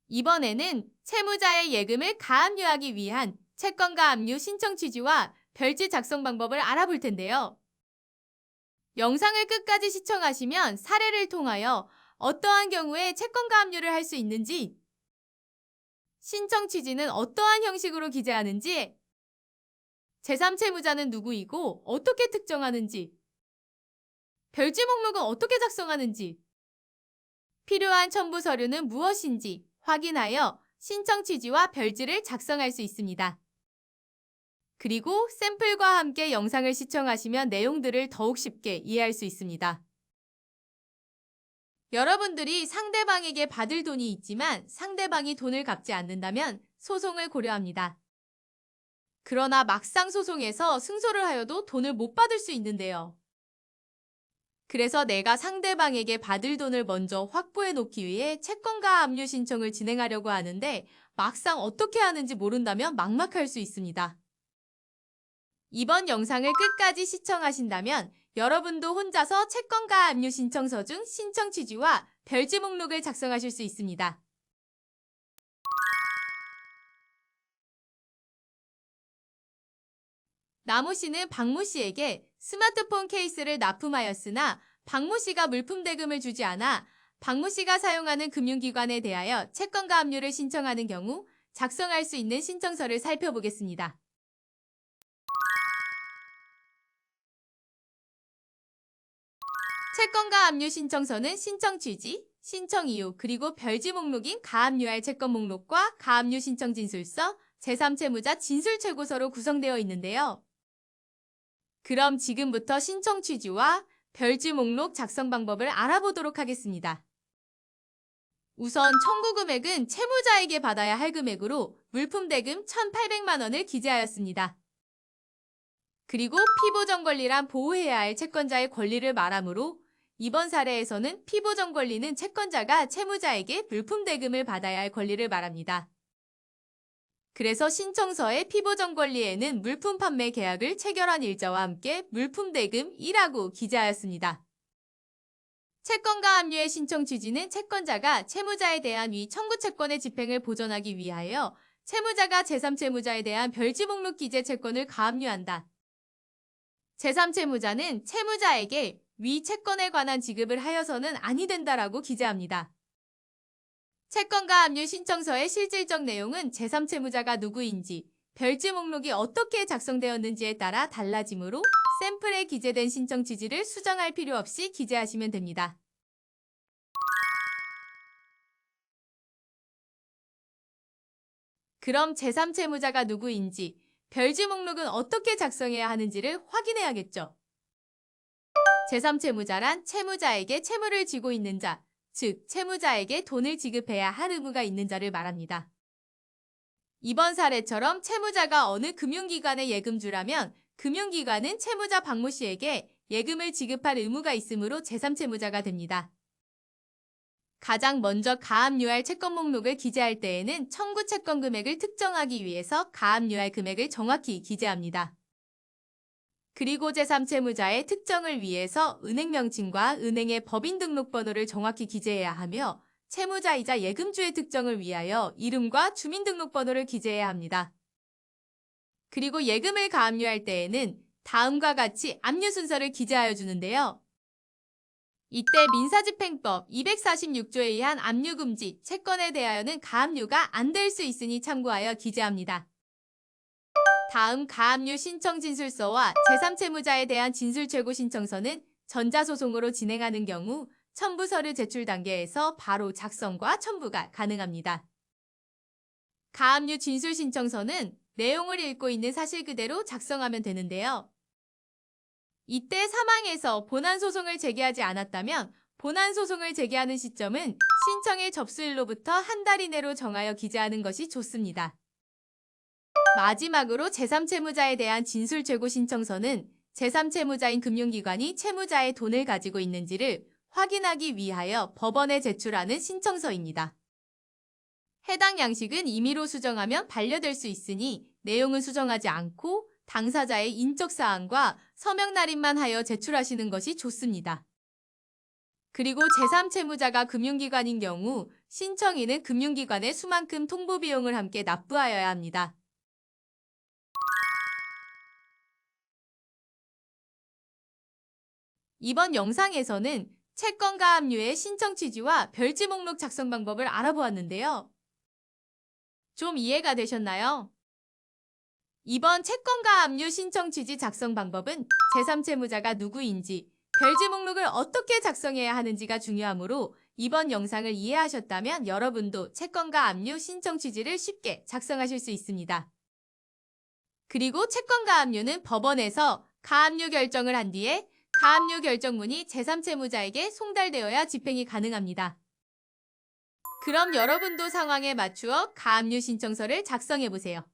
이번에는 채무자의 예금을 가압류하기 위한 채권 가압류 신청 취지와 별지 작성 방법을 알아볼 텐데요. 영상을 끝까지 시청하시면 사례를 통하여 어떠한 경우에 채권 가압류를 할 수 있는지, 신청 취지는 어떠한 형식으로 기재하는지, 제3채무자는 누구이고 어떻게 특정하는지, 별지 목록은 어떻게 작성하는지, 필요한 첨부 서류는 무엇인지 확인하여 신청 취지와 별지를 작성할 수 있습니다. 그리고 샘플과 함께 영상을 시청하시면 내용들을 더욱 쉽게 이해할 수 있습니다. 여러분들이 상대방에게 받을 돈이 있지만 상대방이 돈을 갚지 않는다면 소송을 고려합니다. 그러나 막상 소송에서 승소를 하여도 돈을 못 받을 수 있는데요. 그래서 내가 상대방에게 받을 돈을 먼저 확보해 놓기 위해 채권가 압류 신청을 진행하려고 하는데 막상 어떻게 하는지 모른다면 막막할 수 있습니다. 이번 영상을 끝까지 시청하신다면 여러분도 혼자서 채권가 압류 신청서 중 신청 취지와 별지 목록을 작성하실 수 있습니다. 나무 씨는 박모 씨에게 스마트폰 케이스를 납품하였으나 박모 씨가 물품 대금을 주지 않아 박모 씨가 사용하는 금융기관에 대하여 채권가 압류를 신청하는 경우 작성할 수 있는 신청서를 살펴보겠습니다. 채권가 압류 신청서는 신청 취지, 신청 이유, 그리고 별지 목록인 가압류할 채권 목록과 가압류 신청 진술서, 제3채무자 진술 최고서로 구성되어 있는데요. 그럼 지금부터 신청 취지와 별지 목록 작성 방법을 알아보도록 하겠습니다. 우선 청구 금액은 채무자에게 받아야 할 금액으로 물품 대금 1,800만 원을 기재하였습니다. 그리고 피보전 권리란 보호해야 할 채권자의 권리를 말하므로 이번 사례에서는 피보전 권리는 채권자가 채무자에게 물품 대금을 받아야 할 권리를 말합니다. 그래서 신청서의 피보전 권리에는 물품 판매 계약을 체결한 일자와 함께 물품 대금 1라고 기재하였습니다. 채권가 압류의 신청 취지는 채권자가 채무자에 대한 위 청구 채권의 집행을 보전하기 위하여 채무자가 제3채무자에 대한 별지 목록 기재 채권을 가압류한다. 제3채무자는 채무자에게 위 채권에 관한 지급을 하여서는 아니 된다라고 기재합니다. 채권가 압류 신청서의 실질적 내용은 제3채무자가 누구인지, 별지 목록이 어떻게 작성되었는지에 따라 달라지므로 샘플에 기재된 신청 취지를 수정할 필요 없이 기재하시면 됩니다. 그럼 제3채무자가 누구인지, 별지 목록은 어떻게 작성해야 하는지를 확인해야겠죠. 제3채무자란 채무자에게 채무를 지고 있는 자, 즉 채무자에게 돈을 지급해야 할 의무가 있는 자를 말합니다. 이번 사례처럼 채무자가 어느 금융기관의 예금주라면 금융기관은 채무자 박모 씨에게 예금을 지급할 의무가 있으므로 제3채무자가 됩니다. 가장 먼저 가압류할 채권 목록을 기재할 때에는 청구 채권 금액을 특정하기 위해서 가압류할 금액을 정확히 기재합니다. 그리고 제3채무자의 특정을 위해서 은행 명칭과 은행의 법인 등록번호를 정확히 기재해야 하며 채무자이자 예금주의 특정을 위하여 이름과 주민등록번호를 기재해야 합니다. 그리고 예금을 가압류할 때에는 다음과 같이 압류 순서를 기재하여 주는데요. 이때 민사집행법 246조에 의한 압류금지, 채권에 대하여는 가압류가 안 될 수 있으니 참고하여 기재합니다. 다음 가압류 신청 진술서와 제3채무자에 대한 진술 최고 신청서는 전자소송으로 진행하는 경우 첨부 서류 제출 단계에서 바로 작성과 첨부가 가능합니다. 가압류 진술 신청서는 내용을 읽고 있는 사실 그대로 작성하면 되는데요. 이때 사망해서 본안소송을 제기하지 않았다면 본안소송을 제기하는 시점은 신청의 접수일로부터 한 달 이내로 정하여 기재하는 것이 좋습니다. 마지막으로 제3채무자에 대한 진술 최고 신청서는 제3채무자인 금융기관이 채무자의 돈을 가지고 있는지를 확인하기 위하여 법원에 제출하는 신청서입니다. 해당 양식은 임의로 수정하면 반려될 수 있으니 내용은 수정하지 않고 당사자의 인적사항과 서명 날인만 하여 제출하시는 것이 좋습니다. 그리고 제3채무자가 금융기관인 경우 신청인은 금융기관에 수만큼 통보비용을 함께 납부하여야 합니다. 이번 영상에서는 채권가 압류의 신청 취지와 별지 목록 작성 방법을 알아보았는데요. 좀 이해가 되셨나요? 이번 채권가 압류 신청 취지 작성 방법은 제3채무자가 누구인지, 별지 목록을 어떻게 작성해야 하는지가 중요하므로 이번 영상을 이해하셨다면 여러분도 채권가 압류 신청 취지를 쉽게 작성하실 수 있습니다. 그리고 채권가 압류는 법원에서 가압류 결정을 한 뒤에 가압류 결정문이 제3채무자에게 송달되어야 집행이 가능합니다. 그럼 여러분도 상황에 맞추어 가압류 신청서를 작성해보세요.